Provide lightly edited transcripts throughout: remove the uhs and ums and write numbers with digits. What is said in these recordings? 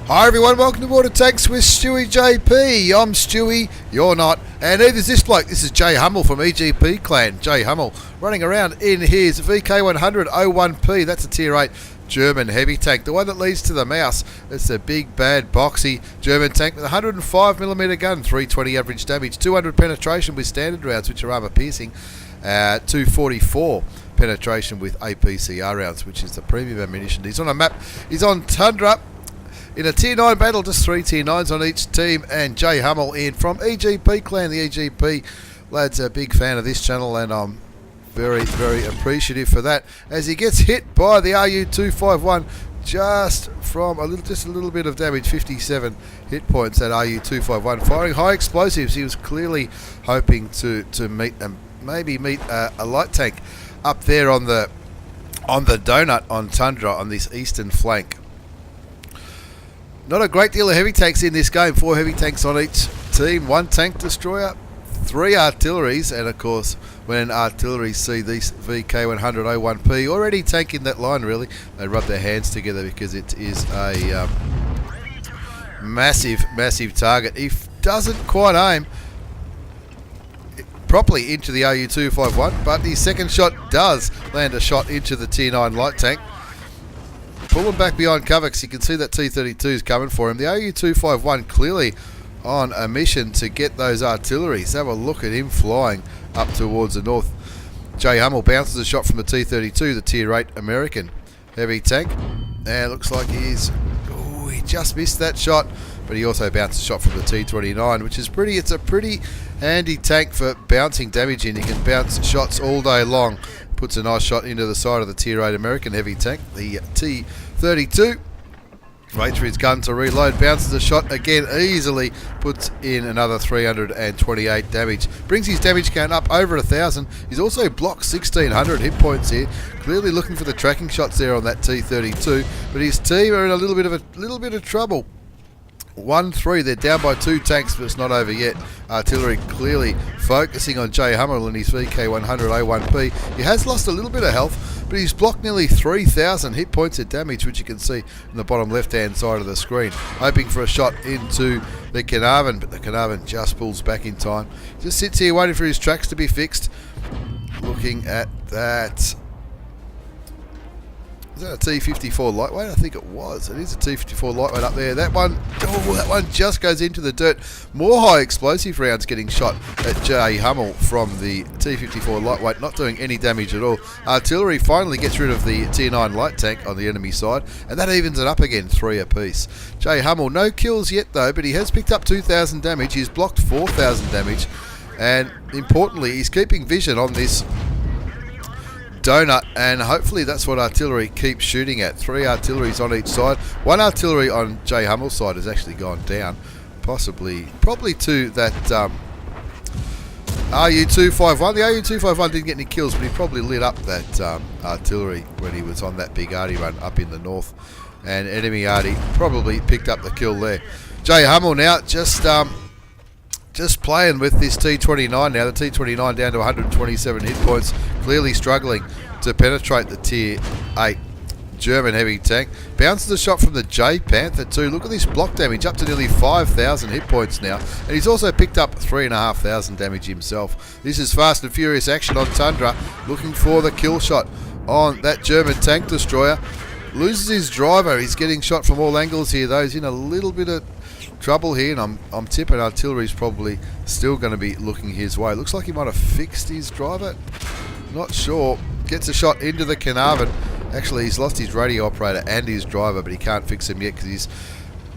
Hi everyone, welcome to Water Tanks with stewiejp. I'm Stewie, you're not, and neither's this bloke. This is JHumel from EGP Clan. JHumel running around in his VK100-01P. That's a Tier 8 German heavy tank, the one that leads to the mouse. It's a big, bad, boxy German tank with a 105mm gun, 320 average damage, 200 penetration with standard rounds, which are armor piercing, 244 penetration with APCR rounds, which is the premium ammunition. He's on a map. He's on Tundra. In a Tier 9 battle, just 3 Tier 9s on each team, and JHumel in from EGP Clan. The EGP lad's a big fan of this channel, and I'm very, very appreciative for that, as he gets hit by the RU-251 just from a little bit of damage, 57 hit points at RU-251, firing high explosives. He was clearly hoping to meet a light tank up there on the donut on Tundra on this eastern flank. Not a great deal of heavy tanks in this game. 4 heavy tanks on each team, 1 tank destroyer, 3 artilleries, and of course when artillery see these VK100-01P already tanking that line, really, they rub their hands together because it is a massive target. He doesn't quite aim properly into the RU-251, but his second shot does land a shot into the Tier 9 light tank. Pulling back behind cover because you can see that T-32 is coming for him. The RU-251 clearly on a mission to get those artilleries. Have a look at him flying up towards the north. JHumel bounces a shot from the T-32, the Tier 8 American heavy tank. And it looks like he just missed that shot, but he also bounced a shot from the T-29, which is it's a pretty handy tank for bouncing damage in. You can bounce shots all day long. Puts a nice shot into the side of the Tier 8 American heavy tank, the T-32. Waits for his gun to reload, bounces a shot again easily, puts in another 328 damage. Brings his damage count up over 1,000. He's also blocked 1,600 hit points here. Clearly looking for the tracking shots there on that T-32, but his team are in a little bit of trouble. 1-3, they're down by 2 tanks, but it's not over yet. Artillery clearly focusing on JHumel and his VK100-01P. He has lost a little bit of health, but he's blocked nearly 3,000 hit points of damage, which you can see in the bottom left-hand side of the screen. Hoping for a shot into the Carnarvon, but the Carnarvon just pulls back in time. Just sits here waiting for his tracks to be fixed. Looking at that. Is that a T-54 lightweight? I think it was. It is a T-54 lightweight up there. That one just goes into the dirt. More high explosive rounds getting shot at JHumel from the T-54 lightweight, not doing any damage at all. Artillery finally gets rid of the Tier 9 light tank on the enemy side, and that evens it up again, 3 apiece. JHumel, no kills yet though, but he has picked up 2,000 damage. He's blocked 4,000 damage, and importantly, he's keeping vision on this donut, and hopefully that's what artillery keeps shooting at. 3 artilleries on each side. 1 artillery on JHumel's side has actually gone down, probably to that RU-251. The RU-251 didn't get any kills, but he probably lit up that artillery when he was on that big arty run up in the north, and enemy arty probably picked up the kill there. JHumel now just playing with this T-29 now. The T-29 down to 127 hit points, clearly struggling to penetrate the Tier 8 German heavy tank. Bounces a shot from the J Panther too. Look at this block damage, up to nearly 5,000 hit points now, and he's also picked up 3,500 damage himself. This is fast and furious action on Tundra, looking for the kill shot on that German tank destroyer. Loses his driver. He's getting shot from all angles here though. He's in a little bit of trouble here, and I'm tipping artillery's probably still going to be looking his way. Looks like he might have fixed his driver. Not sure. Gets a shot into the Carnarvon. Actually, he's lost his radio operator and his driver, but he can't fix him yet because his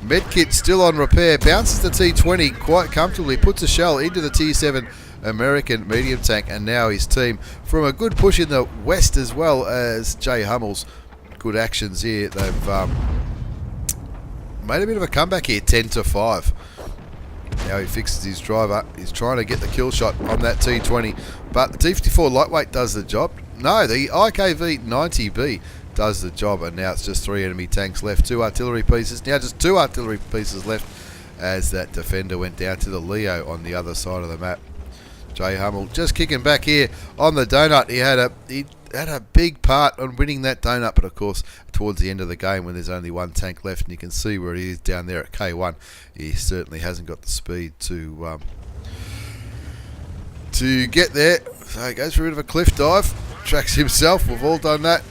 medkit's still on repair. Bounces the T-20 quite comfortably. Puts a shell into the Tier 7 American medium tank, and now his team, from a good push in the west as well as JHumel's good actions here, they've made a bit of a comeback here, 10-5. Now he fixes his driver. He's trying to get the kill shot on that T-20, but the T-54 lightweight does the job. No, the IKV-90B does the job, and now it's just 3 enemy tanks left. 2 artillery pieces. Now just 2 artillery pieces left as that defender went down to the Leo on the other side of the map. JHumel just kicking back here on the donut. He had had a big part on winning that donut, but of course towards the end of the game when there's only one tank left and you can see where he is down there at K1, he certainly hasn't got the speed to get there. So he goes for a bit of a cliff dive, tracks himself. We've all done that.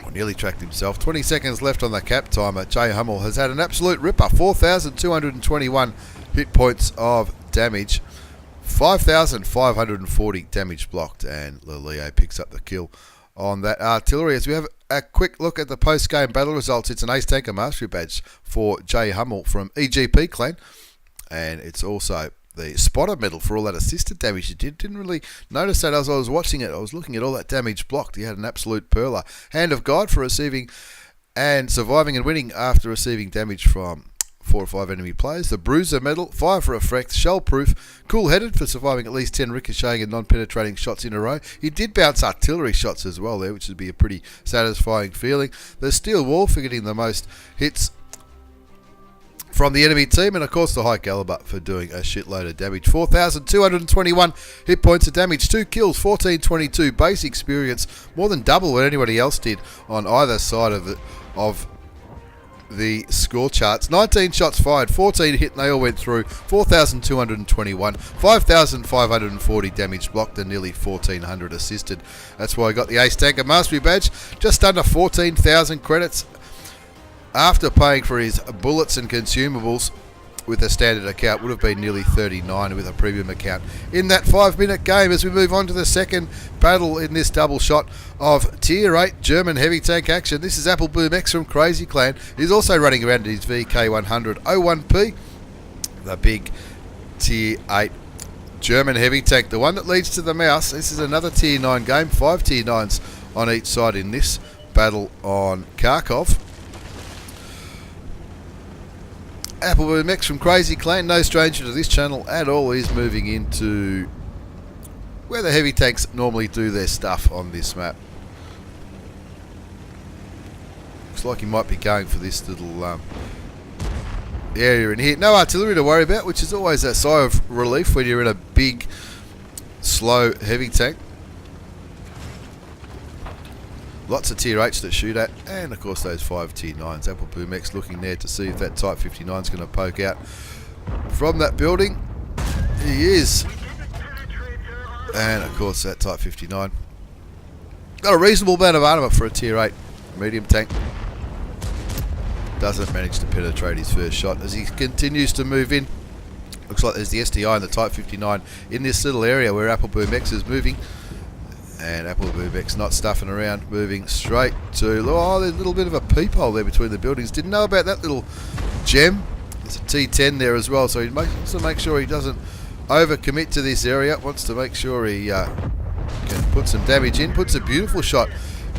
Or nearly tracked himself. 20 seconds left on the cap timer. JHumel has had an absolute ripper. 4,221 hit points of damage. 5,540 damage blocked, and Leo picks up the kill on that artillery. As we have a quick look at the post-game battle results, it's an Ace Tanker Mastery Badge for JHumel from EGP clan, and it's also the spotter medal for all that assisted damage he did. Didn't really notice that as I was watching it. I was looking at all that damage blocked. He had an absolute perler. Hand of God for receiving and surviving and winning after receiving damage from 4 or 5 enemy players. The Bruiser medal, Fire for Effect, Shell Proof, Cool Headed for surviving at least 10 ricocheting and non-penetrating shots in a row. He did bounce artillery shots as well there, which would be a pretty satisfying feeling. The Steel Wall for getting the most hits from the enemy team, and of course the High Caliber for doing a shitload of damage. 4,221 hit points of damage, 2 kills, 1422 base experience, more than double what anybody else did on either side of the score charts. 19 shots fired, 14 hit, and they all went through. 4,221, 5,540 damage blocked, and nearly 1,400 assisted. That's why I got the Ace Tanker Mastery Badge. Just under 14,000 credits after paying for his bullets and consumables with a standard account. Would have been nearly 39 with a premium account in that 5-minute game. As we move on to the second battle in this double shot of Tier 8 German heavy tank action. This is AppleBoomX from Crazy Clan. He's also running around in his VK100 01P, the big Tier 8 German heavy tank, the one that leads to the mouse. This is another Tier 9 game, 5 Tier 9s on each side in this battle on Kharkov. AppleBoomX from Crazy Clan, no stranger to this channel at all. He's moving into where the heavy tanks normally do their stuff on this map. Looks like he might be going for this little area in here. No artillery to worry about, which is always a sigh of relief when you're in a big, slow heavy tank. Lots of Tier 8s that shoot at, and of course those 5 Tier 9s. AppleBoomX looking there to see if that Type 59 is going to poke out from that building. He is. And of course that Type 59 got a reasonable amount of armor for a Tier 8 medium tank. Doesn't manage to penetrate his first shot as he continues to move in. Looks like there's the SDI and the Type 59 in this little area where AppleBoomX is moving. And AppleBoomX not stuffing around, moving straight to... Oh, there's a little bit of a peephole there between the buildings. Didn't know about that little gem. There's a T10 there as well, so he wants to make sure he doesn't overcommit to this area. Wants to make sure he can put some damage in. Puts a beautiful shot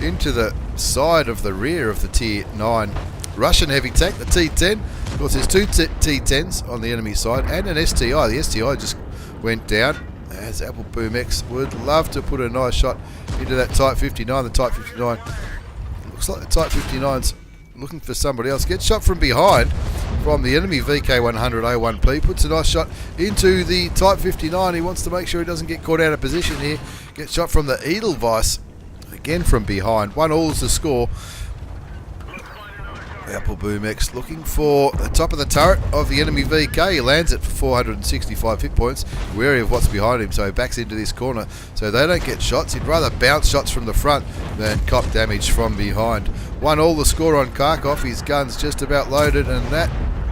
into the side of the rear of the Tier 9 Russian heavy tank, the T10. Of course, there's 2 T10s on the enemy side and an STI. The STI just went down, as AppleBoomX would love to put a nice shot into that Type 59. The Type 59 looks like the Type 59's looking for somebody else. Gets shot from behind from the enemy VK100 A1P. Puts a nice shot into the Type 59. He wants to make sure he doesn't get caught out of position here. Gets shot from the Edelweiss again from behind. 1-1 is the score. AppleBoomX looking for the top of the turret of the enemy VK. He lands it for 465 hit points. Wary of what's behind him, so he backs into this corner so they don't get shots. He'd rather bounce shots from the front than cop damage from behind. 1-1 the score on Kharkov. His gun's just about loaded, and that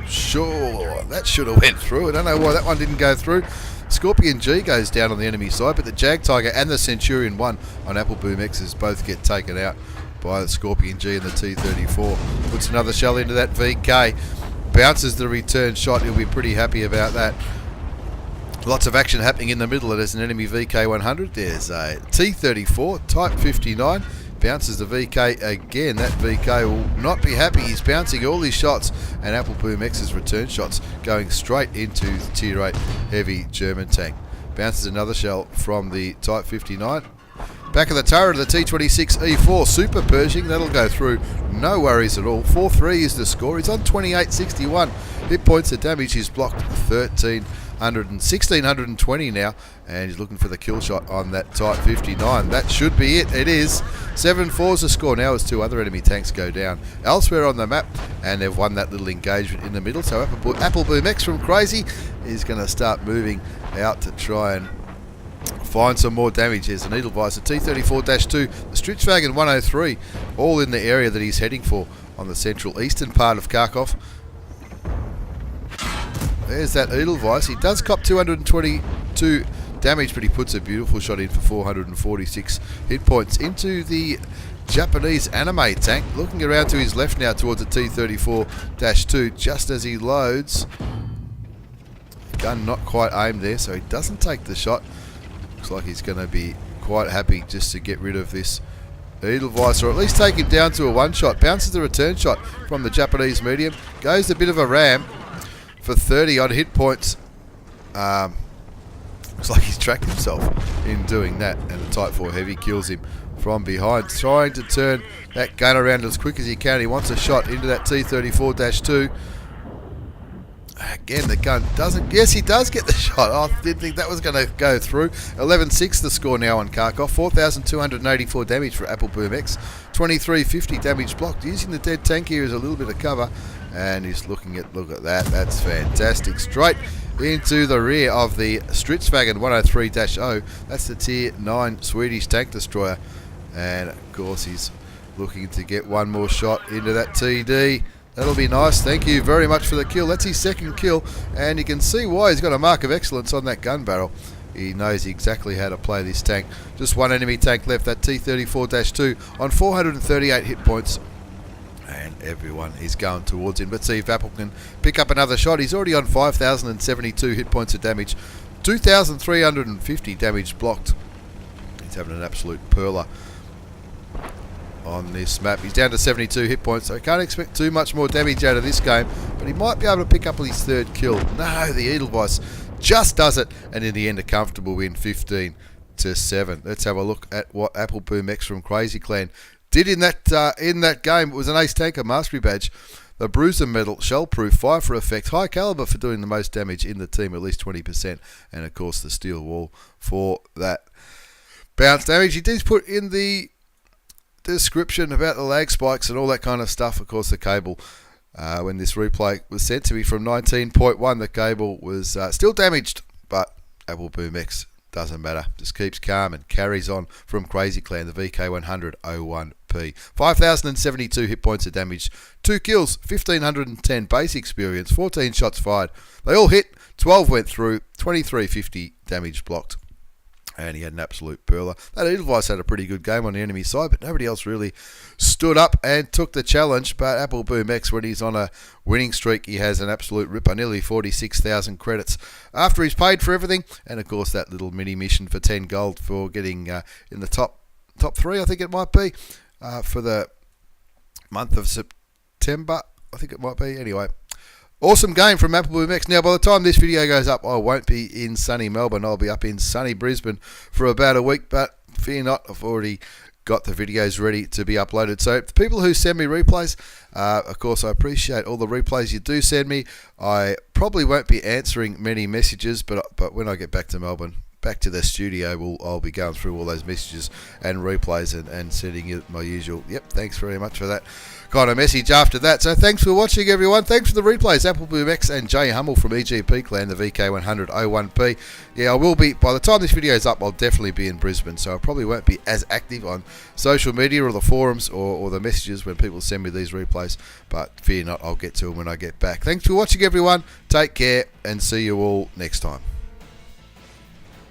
should have went through. I don't know why that one didn't go through. Scorpion G goes down on the enemy side, but the Jag Tiger and the Centurion 1 on AppleBoomX's both get taken out by the Scorpion G and the T-34. Puts another shell into that VK. Bounces the return shot. He'll be pretty happy about that. Lots of action happening in the middle. There's an enemy VK100. There's a T-34, Type 59. Bounces the VK again. That VK will not be happy. He's bouncing all his shots, and AppleBoomX's return shots going straight into the Tier 8 heavy German tank. Bounces another shell from the Type 59. Back of the turret of the T26E4 Super Pershing. That'll go through, no worries at all. 4-3 is the score. He's on 2861 hit points of damage. He's blocked 13 1620 now, and he's looking for the kill shot on that Type 59. That should be it. It is. 7-4's the score now as 2 other enemy tanks go down elsewhere on the map, and they've won that little engagement in the middle. So AppleBoomX from Crazy is going to start moving out to try and find some more damage. There's an Edelweiss, a T-34-2, the Stritzwagen 103, all in the area that he's heading for on the central eastern part of Kharkov. There's that Edelweiss. He does cop 222 damage, but he puts a beautiful shot in for 446 hit points into the Japanese anime tank. Looking around to his left now towards the T-34-2, just as he loads. Gun not quite aimed there, so he doesn't take the shot. Looks like he's going to be quite happy just to get rid of this Edelweiss, or at least take him down to a one-shot. Bounces the return shot from the Japanese medium. Goes a bit of a ram for 30-odd hit points. Looks like he's tracked himself in doing that, and the Type 4 Heavy kills him from behind. Trying to turn that gun around as quick as he can. He wants a shot into that T-34-2. Again, the gun doesn't... Yes, he does get the shot. I didn't think that was going to go through. 11-6 the score now on Kharkov. 4,284 damage for AppleBoomX. 2350 damage blocked. Using the dead tank here as a little bit of cover. And he's looking at... Look at that. That's fantastic. Straight into the rear of the Stritzwagen 103-0. That's the Tier 9 Swedish tank destroyer. And, of course, he's looking to get one more shot into that TD. That'll be nice. Thank you very much for the kill. That's his second kill, and you can see why he's got a mark of excellence on that gun barrel. He knows exactly how to play this tank. Just one enemy tank left, that T-34-2 on 438 hit points, and everyone is going towards him. Let's see if Apple can pick up another shot. He's already on 5,072 hit points of damage, 2,350 damage blocked. He's having an absolute perler on this map. He's down to 72 hit points, so I can't expect too much more damage out of this game, but he might be able to pick up his third kill. No, the Edelweiss just does it, and in the end a comfortable win, 15-7. Let's have a look at what AppleBoomX from Crazy Clan did in that game. It was an Ace Tanker Mastery Badge, the Bruiser Medal, Shell-Proof, Fire for Effect, High Caliber for doing the most damage in the team, at least 20%, and of course the Steel Wall for that bounce damage. He did put in the description about the lag spikes and all that kind of stuff. Of course, the cable, when this replay was sent to me from 19.1, the cable was still damaged, but AppleBoomX doesn't matter. Just keeps calm and carries on from Crazy Clan, the VK100-01P. 5,072 hit points of damage, 2 kills, 1,510 base experience, 14 shots fired. They all hit, 12 went through, 2,350 damage blocked. And he had an absolute perler. That Edelweiss had a pretty good game on the enemy side, but nobody else really stood up and took the challenge. But AppleBoomX, when he's on a winning streak, he has an absolute ripper, nearly 46,000 credits after he's paid for everything. And of course, that little mini mission for 10 gold for getting in the top 3, I think it might be, for the month of September, I think it might be. Anyway, awesome game from AppleBoomX. Now, by the time this video goes up, I won't be in sunny Melbourne. I'll be up in sunny Brisbane for about a week, but fear not, I've already got the videos ready to be uploaded. So, the people who send me replays, of course, I appreciate all the replays you do send me. I probably won't be answering many messages, but when I get back to Melbourne, back to the studio, I'll be going through all those messages and replays and sending you my usual, yep, thanks very much for that kind of message after that. So thanks for watching, everyone. Thanks for the replays. AppleBoomX and JHumel from EGP Clan, the VK100-01P. Yeah, I will be, by the time this video is up, I'll definitely be in Brisbane, so I probably won't be as active on social media or the forums or the messages when people send me these replays, but fear not, I'll get to them when I get back. Thanks for watching, everyone. Take care, and see you all next time.